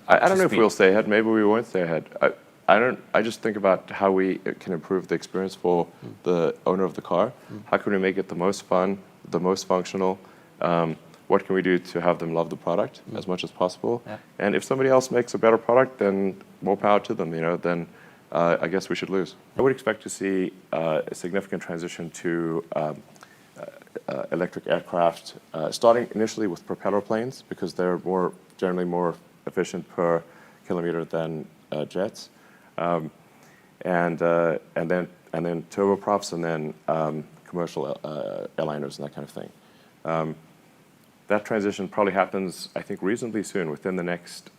I don't know if we'll stay ahead. Maybe we won't stay ahead. I just think about how we can improve the experience for the owner of the car. How can we make it the most fun, the most functional? What can we do to have them love the product as much as possible? Yeah. And if somebody else makes a better product, then more power to them. Then I guess we should lose. I would expect to see a significant transition to electric aircraft, starting initially with propeller planes because they're generally more efficient per kilometer than jets, and then turboprops, and then commercial airliners and that kind of thing. That transition probably happens, I think, reasonably soon. Within the next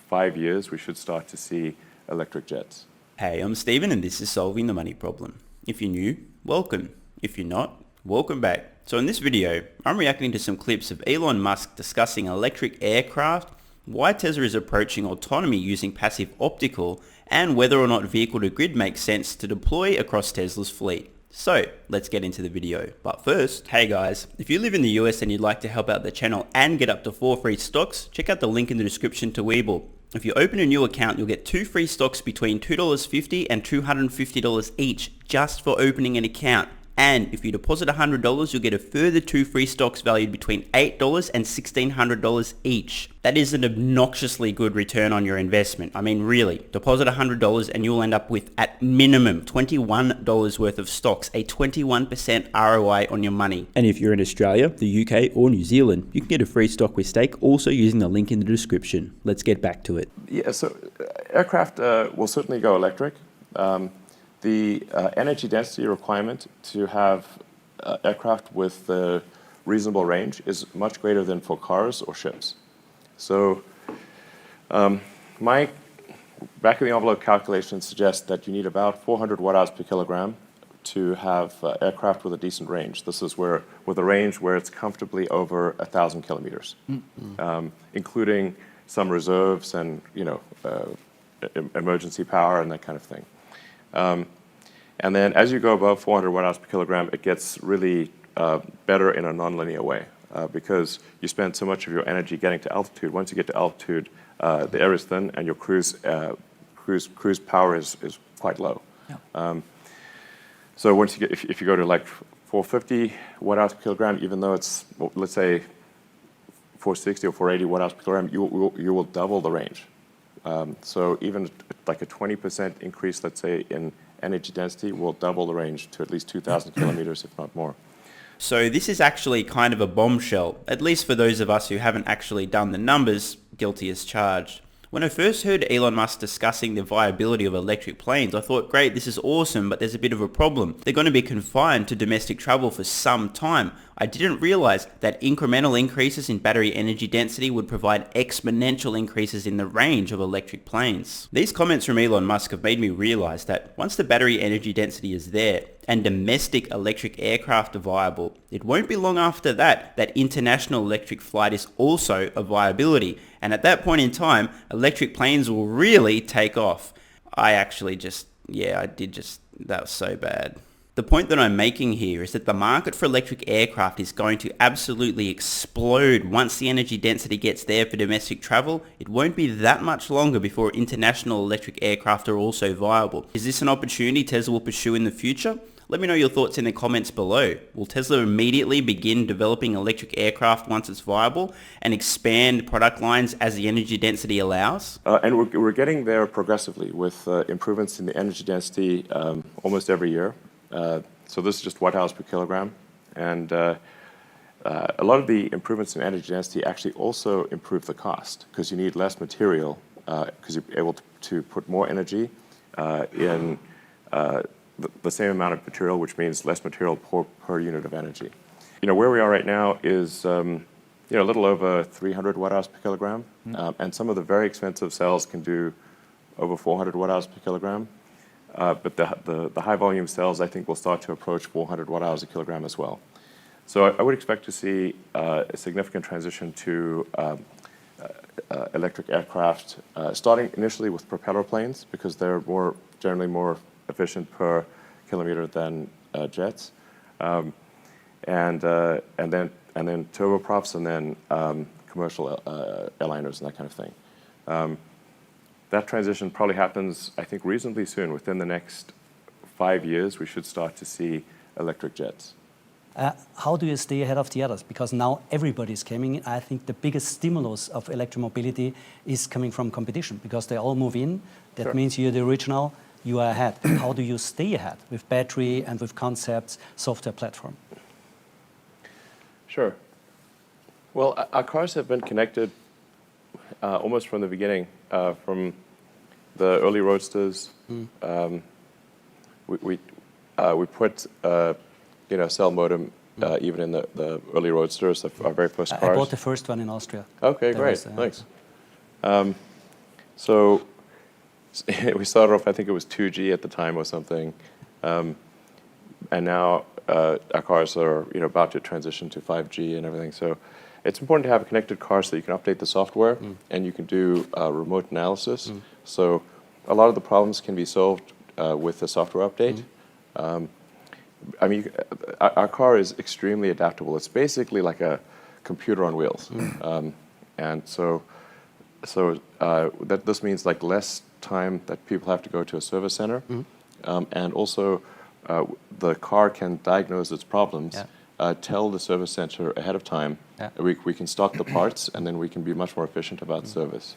5 years, we should start to see electric jets. Hey, I'm Steven and this is Solving the Money Problem. If you're new, welcome. If you're not, welcome back. So in this video, I'm reacting to some clips of Elon Musk discussing electric aircraft, why Tesla is approaching autonomy using passive optical, and whether or not vehicle-to-grid makes sense to deploy across Tesla's fleet. So let's get into the video. But first, hey guys, if you live in the US and you'd like to help out the channel and get up to 4 free stocks, check out the link in the description to WeBull. If you open a new account, you'll get 2 free stocks between $2.50 and $250 each just for opening an account. And if you deposit $100, you'll get a further 2 free stocks valued between $8 and $1,600 each. That is an obnoxiously good return on your investment. I mean, really, deposit $100 and you'll end up with, at minimum, $21 worth of stocks, a 21% ROI on your money. And if you're in Australia, the UK or New Zealand, you can get a free stock with stake also using the link in the description. Let's get back to it. Yeah, so aircraft will certainly go electric. The energy density requirement to have aircraft with a reasonable range is much greater than for cars or ships. So my back-of-the-envelope calculations suggest that you need about 400 watt-hours per kilogram to have aircraft with a decent range. This is with a range where it's comfortably over 1,000 kilometers, including some reserves and emergency power and that kind of thing. And then as you go above 400 watt-hours per kilogram, it gets really better in a nonlinear way because you spend so much of your energy getting to altitude. Once you get to altitude, the air is thin and your cruise power is quite low. Yeah. So once you if you go to like 450 watt-hours per kilogram, even though it's, let's say, 460 or 480 watt-hours per kilogram, you will double the range. So even like a 20% increase, let's say, in energy density will double the range to at least 2,000 kilometers, if not more. So this is actually kind of a bombshell, at least for those of us who haven't actually done the numbers, guilty as charged. When I first heard Elon Musk discussing the viability of electric planes, I thought, great, this is awesome, but there's a bit of a problem. They're going to be confined to domestic travel for some time. I didn't realize that incremental increases in battery energy density would provide exponential increases in the range of electric planes. These comments from Elon Musk have made me realize that once the battery energy density is there and domestic electric aircraft are viable, it won't be long after that international electric flight is also a viability. And at that point in time, electric planes will really take off. That was so bad. The point that I'm making here is that the market for electric aircraft is going to absolutely explode once the energy density gets there for domestic travel. It won't be that much longer before international electric aircraft are also viable. Is this an opportunity Tesla will pursue in the future? Let me know your thoughts in the comments below. Will Tesla immediately begin developing electric aircraft once it's viable and expand product lines as the energy density allows? And we're getting there progressively with improvements in the energy density almost every year. So this is just watt-hours per kilogram. And a lot of the improvements in energy density actually also improve the cost because you need less material because you're able to put more energy in the same amount of material, which means less material per unit of energy. Where we are right now is a little over 300 watt-hours per kilogram. And some of the very expensive cells can do over 400 watt-hours per kilogram. But the high volume cells, I think, will start to approach 400 watt-hours a kilogram as well. So I would expect to see a significant transition to electric aircraft, starting initially with propeller planes because they're generally more efficient per kilometer than jets, and then turboprops, and then commercial airliners and that kind of thing. That transition probably happens, I think, reasonably soon. Within the next 5 years, we should start to see electric jets. How do you stay ahead of the others? Because now everybody's coming. I think the biggest stimulus of electromobility is coming from competition, because they all move in. That Sure. means you're the original, you are ahead. How do you stay ahead with battery and with concepts, software platform? Sure. Well, our cars have been connected almost from the beginning, from the early roadsters. We put cell modem even in the early roadsters, our very first cars. I bought the first one in Austria. Okay, great, nice. So we started off, I think it was 2G at the time or something, and now our cars are about to transition to 5G and everything. So it's important to have a connected car so you can update the software and you can do remote analysis. So a lot of the problems can be solved with the software update. I mean, our car is extremely adaptable. It's basically like a computer on wheels, and so that this means like less time that people have to go to a service center, and also the car can diagnose its problems, tell the service center ahead of time. We can stock the parts, and then we can be much more efficient about service.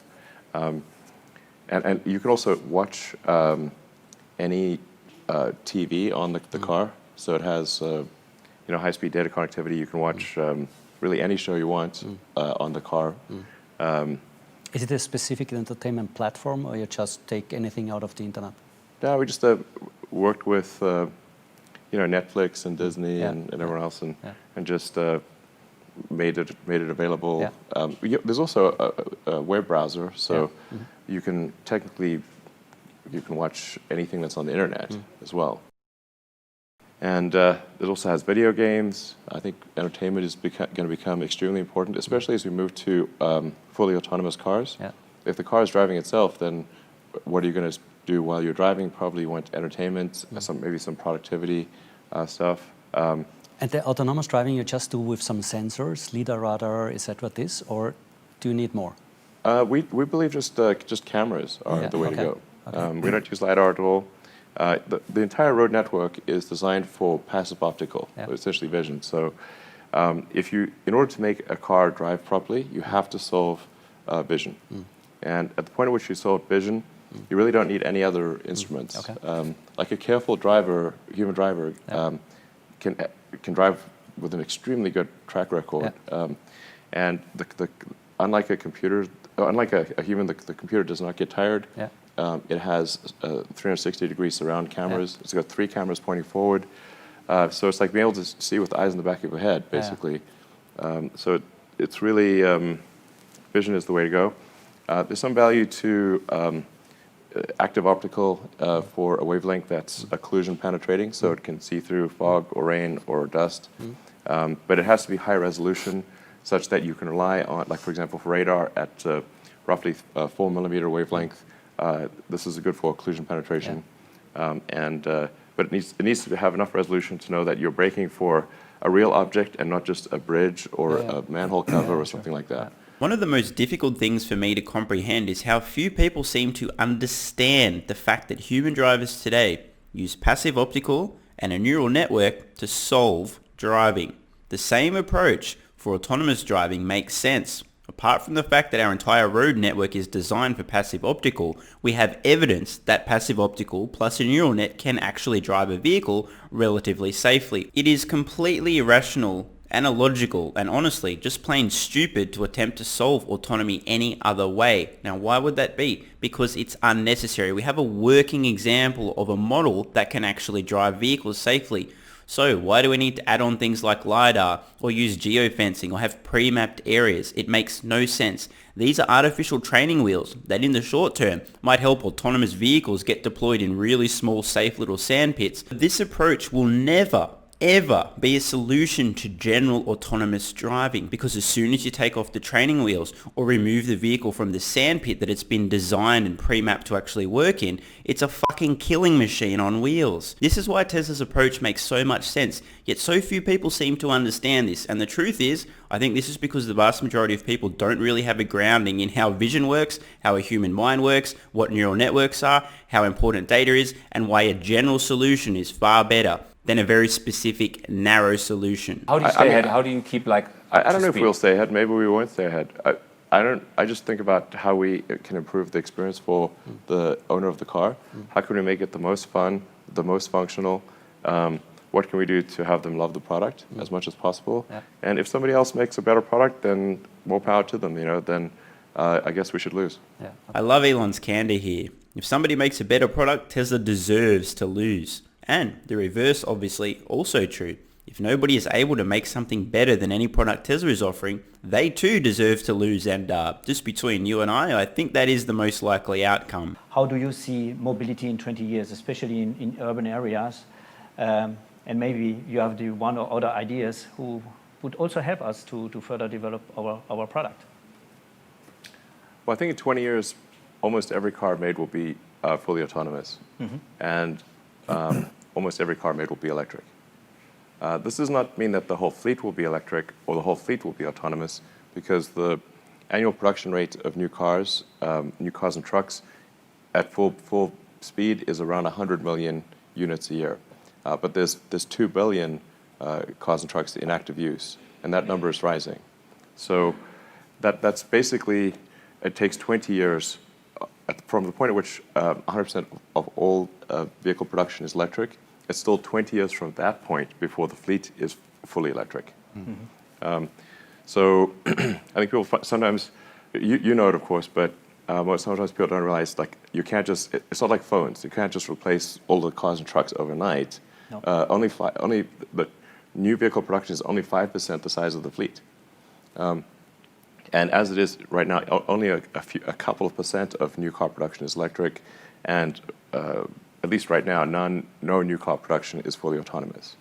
And you can also watch any TV on the car. So it has high-speed data connectivity. You can watch really any show you want on the car. Is it a specific entertainment platform, or you just take anything out of the internet? Yeah, we just worked with Netflix and Disney and everyone else, and just made it available. There's also a web browser, so you can technically watch anything that's on the internet as well. And it also has video games. I think entertainment is going to become extremely important, especially as we move to fully autonomous cars. If the car is driving itself, then what are you going to do while you're driving? Probably you want entertainment, maybe some productivity stuff. And the autonomous driving you just do with some sensors, LiDAR, radar, etc. This, or do you need more? We believe just cameras are the way to go. We don't use LiDAR at all. The entire road network is designed for passive optical, essentially vision. So in order to make a car drive properly, you have to solve vision. And at the point at which you solve vision, you really don't need any other instruments. Like a careful human driver, can drive with an extremely good track record. And unlike a computer, unlike a human, the computer does not get tired. It has 360-degree surround cameras. It's got 3 cameras pointing forward. So it's like being able to see with the eyes in the back of your head, basically. So it's really, vision is the way to go. There's some value to active optical for a wavelength that's occlusion penetrating, so it can see through fog or rain or dust. But it has to be high resolution, such that you can rely on, like for example, for radar at roughly 4 millimeter wavelength. This is good for occlusion penetration, but it needs to have enough resolution to know that you're braking for a real object and not just a bridge or a manhole cover or something like that. One of the most difficult things for me to comprehend is how few people seem to understand the fact that human drivers today use passive optical and a neural network to solve driving. The same approach for autonomous driving makes sense. Apart from the fact that our entire road network is designed for passive optical, we have evidence that passive optical plus a neural net can actually drive a vehicle relatively safely. It is completely irrational and illogical and honestly just plain stupid to attempt to solve autonomy any other way. Now why would that be? Because it's unnecessary. We have a working example of a model that can actually drive vehicles safely. So why do we need to add on things like LiDAR or use geofencing or have pre-mapped areas? It makes no sense. These are artificial training wheels that in the short term might help autonomous vehicles get deployed in really small safe little sand pits. This approach will never ever be a solution to general autonomous driving, because as soon as you take off the training wheels or remove the vehicle from the sandpit that it's been designed and pre-mapped to actually work in, it's a fucking killing machine on wheels. This is why Tesla's approach makes so much sense, yet so few people seem to understand this. And the truth is, I think this is because the vast majority of people don't really have a grounding in how vision works, how a human mind works, what neural networks are, how important data is, and why a general solution is far better than a very specific, narrow solution. How do you stay ahead? How do you keep like? I don't know if we'll stay ahead. Maybe we won't stay ahead. I just think about how we can improve the experience for the owner of the car. How can we make it the most fun, the most functional? What can we do to have them love the product as much as possible? Yeah. And if somebody else makes a better product, then more power to them. Then I guess we should lose. Yeah. I love Elon's candor here. If somebody makes a better product, Tesla deserves to lose. And the reverse, obviously, also true. If nobody is able to make something better than any product Tesla is offering, they too deserve to lose. And just between you and I think that is the most likely outcome. How do you see mobility in 20 years, especially in urban areas? And maybe you have the one or other ideas who would also help us to further develop our product. Well, I think in 20 years, almost every car made will be fully autonomous. And almost every car made will be electric. This does not mean that the whole fleet will be electric or the whole fleet will be autonomous, because the annual production rate of new cars and trucks at full speed is around 100 million units a year. But there's 2 billion cars and trucks in active use, and that number is rising. So that's basically, it takes 20 years from the point at which 100% of all vehicle production is electric. It's still 20 years from that point before the fleet is fully electric. So I think people sometimes, you know it of course, but sometimes people don't realize, like, you can't just, it's not like phones. You can't just replace all the cars and trucks overnight. No. Only the new vehicle production is only 5% the size of the fleet. And as it is right now, only a couple of percent of new car production is electric, and at least right now, no new car production is fully autonomous.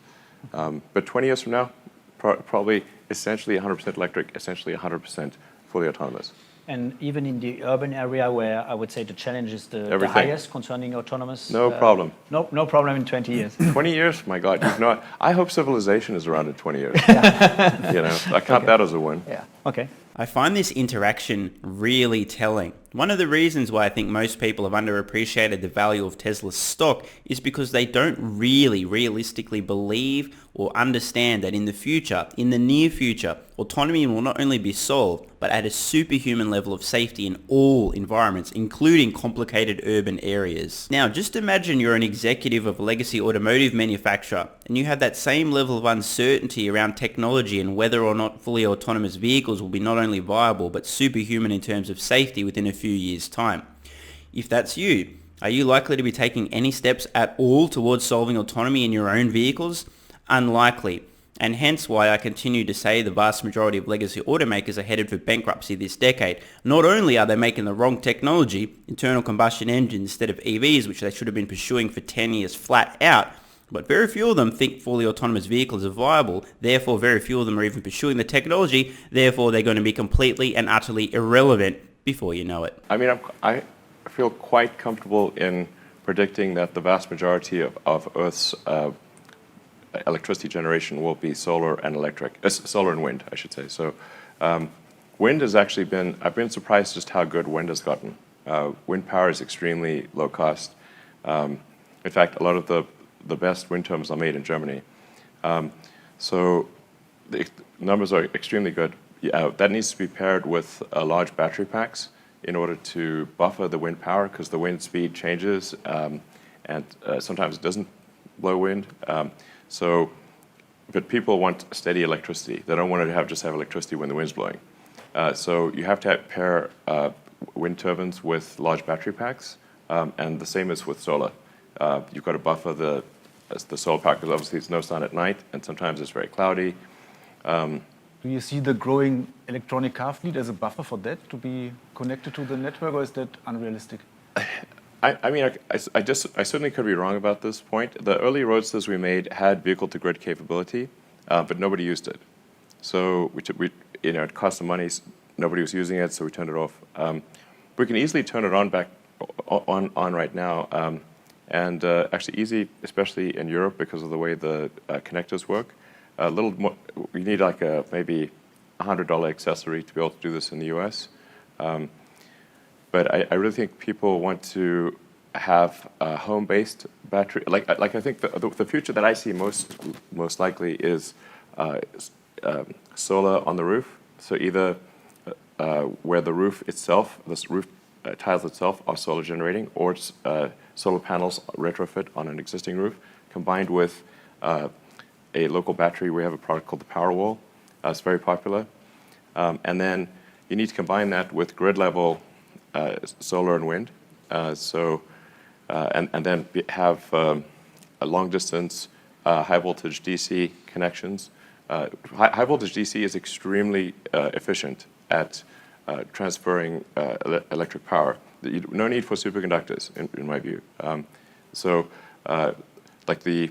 But 20 years from now, probably essentially 100% electric, essentially 100% fully autonomous. And even in the urban area, where I would say the challenge is the highest concerning autonomous. No problem. No problem in 20 years. 20 years? My God, I hope civilization is around in 20 years. I count that as a win. Yeah. Okay. I find this interaction really telling. One of the reasons why I think most people have underappreciated the value of Tesla's stock is because they don't really realistically believe or understand that in the future, in the near future, autonomy will not only be solved, but at a superhuman level of safety in all environments, including complicated urban areas. Now, just imagine you're an executive of a legacy automotive manufacturer, and you have that same level of uncertainty around technology and whether or not fully autonomous vehicles will be not only viable, but superhuman in terms of safety within a few years' time. If that's you, are you likely to be taking any steps at all towards solving autonomy in your own vehicles? Unlikely. And hence why I continue to say the vast majority of legacy automakers are headed for bankruptcy this decade. Not only are they making the wrong technology, internal combustion engines instead of EVs, which they should have been pursuing for 10 years flat out, but very few of them think fully autonomous vehicles are viable. Therefore, very few of them are even pursuing the technology. Therefore, they're going to be completely and utterly irrelevant before you know it. I mean, I feel quite comfortable in predicting that the vast majority of Earth's electricity generation will be solar and solar and wind, I should say. So wind has actually been, I've been surprised just how good wind has gotten. Wind power is extremely low cost. In fact, a lot of the best wind turbines are made in Germany. So the numbers are extremely good. That needs to be paired with large battery packs in order to buffer the wind power, because the wind speed changes and sometimes it doesn't blow wind. But people want steady electricity. They don't want to just have electricity when the wind's blowing. So you have to pair wind turbines with large battery packs, and the same is with solar. You've got to buffer the solar pack, because obviously it's no sun at night, and sometimes it's very cloudy. Do you see the growing electronic car fleet as a buffer for that, to be connected to the network, or is that unrealistic? I mean, I certainly could be wrong about this point. The early Roadsters we made had vehicle-to-grid capability, but nobody used it. So it cost some money. Nobody was using it, so we turned it off. We can easily turn it on back on right now, and actually easy, especially in Europe because of the way the connectors work. A little more. We need like maybe $100 accessory to be able to do this in the US. But I really think people want to have a home-based battery. Like I think the future that I see most likely is solar on the roof. So either where the roof itself, this roof tiles itself are solar generating, or it's, solar panels retrofit on an existing roof, combined with a local battery. We have a product called the Powerwall. It's very popular. And then you need to combine that with grid level solar and wind. And then have a long distance high voltage DC connections. High voltage DC is extremely efficient at transferring electric power. No need for superconductors, in my view. Like the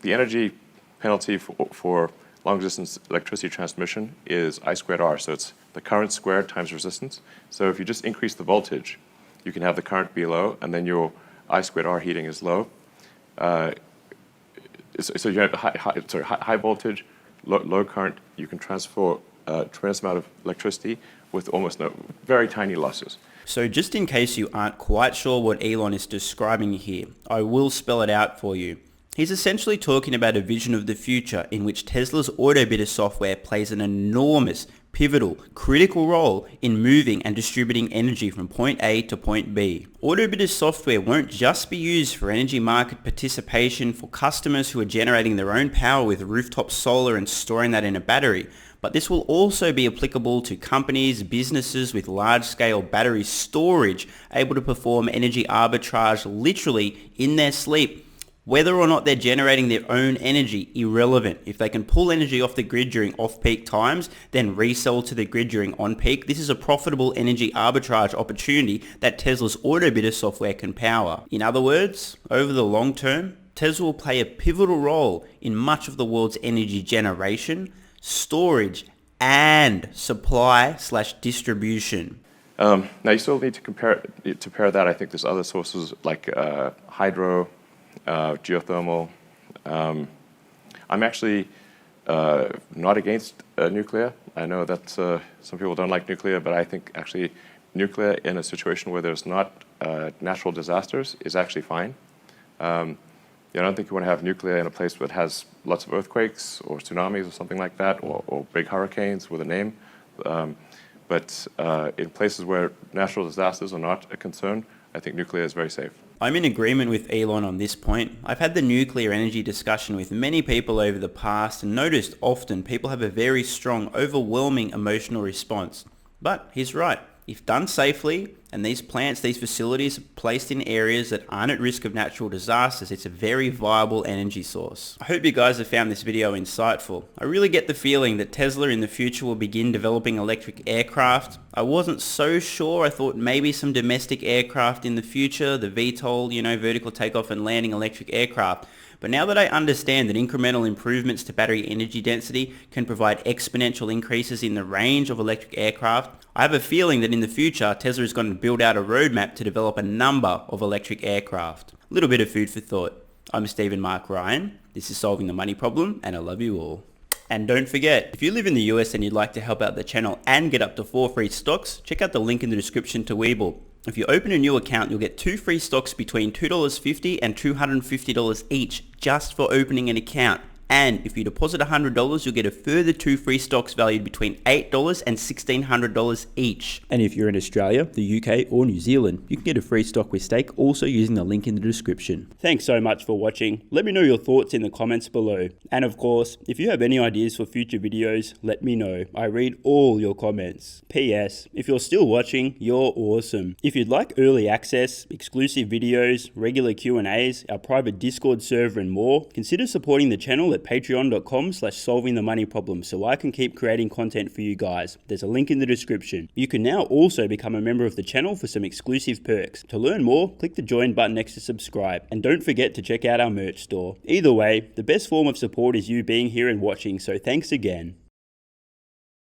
energy penalty for long distance electricity transmission is I squared R. So it's the current squared times resistance. So if you just increase the voltage, you can have the current be low, and then your I squared R heating is low. So you have high voltage, low current. You can transfer a tremendous amount of electricity with almost very tiny losses. So just in case you aren't quite sure what Elon is describing here, I will spell it out for you. He's essentially talking about a vision of the future in which Tesla's Autobidder software plays an enormous, pivotal, critical role in moving and distributing energy from point A to point B. Autobidder's software won't just be used for energy market participation for customers who are generating their own power with rooftop solar and storing that in a battery, but this will also be applicable to companies, businesses with large-scale battery storage able to perform energy arbitrage literally in their sleep. Whether or not they're generating their own energy, irrelevant. If they can pull energy off the grid during off-peak times, then resell to the grid during on-peak, this is a profitable energy arbitrage opportunity that Tesla's Autobidder software can power. In other words, over the long term, Tesla will play a pivotal role in much of the world's energy generation, storage, and supply/distribution. Now you still need to compare that. I think there's other sources like hydro, geothermal. I'm actually not against nuclear. I know that some people don't like nuclear, but I think actually nuclear in a situation where there's not natural disasters is actually fine. I don't think you want to have nuclear in a place that has lots of earthquakes or tsunamis or something like that, or big hurricanes with a name. But in places where natural disasters are not a concern, I think nuclear is very safe. I'm in agreement with Elon on this point. I've had the nuclear energy discussion with many people over the past and noticed often people have a very strong, overwhelming emotional response. But he's right. If done safely, and these plants, these facilities are placed in areas that aren't at risk of natural disasters, it's a very viable energy source. I hope you guys have found this video insightful. I really get the feeling that Tesla in the future will begin developing electric aircraft. I wasn't so sure. I thought maybe some domestic aircraft in the future, the VTOL, vertical takeoff and landing electric aircraft. But now that I understand that incremental improvements to battery energy density can provide exponential increases in the range of electric aircraft, I have a feeling that in the future, Tesla is going to build out a roadmap to develop a number of electric aircraft. A little bit of food for thought. I'm Stephen Mark Ryan. This is Solving the Money Problem, and I love you all. And don't forget, if you live in the US and you'd like to help out the channel and get up to 4 free stocks, check out the link in the description to WeBull. If you open a new account, you'll get 2 free stocks between $2.50 and $250 each just for opening an account. And if you deposit $100, you'll get a further 2 free stocks valued between $8 and $1,600 each. And if you're in Australia, the UK or New Zealand, you can get a free stock with stake also using the link in the description. Thanks so much for watching. Let me know your thoughts in the comments below. And of course, if you have any ideas for future videos, let me know. I read all your comments. PS, if you're still watching, you're awesome. If you'd like early access, exclusive videos, regular Q&As, our private Discord server and more, consider supporting the channel at patreon.com/solvingthemoneyproblem so I can keep creating content for you guys. There's a link in the description. You can now also become a member of the channel for some exclusive perks. To learn more, click the join button next to subscribe. And don't forget to check out our merch store. Either way, the best form of support is you being here and watching, so thanks again.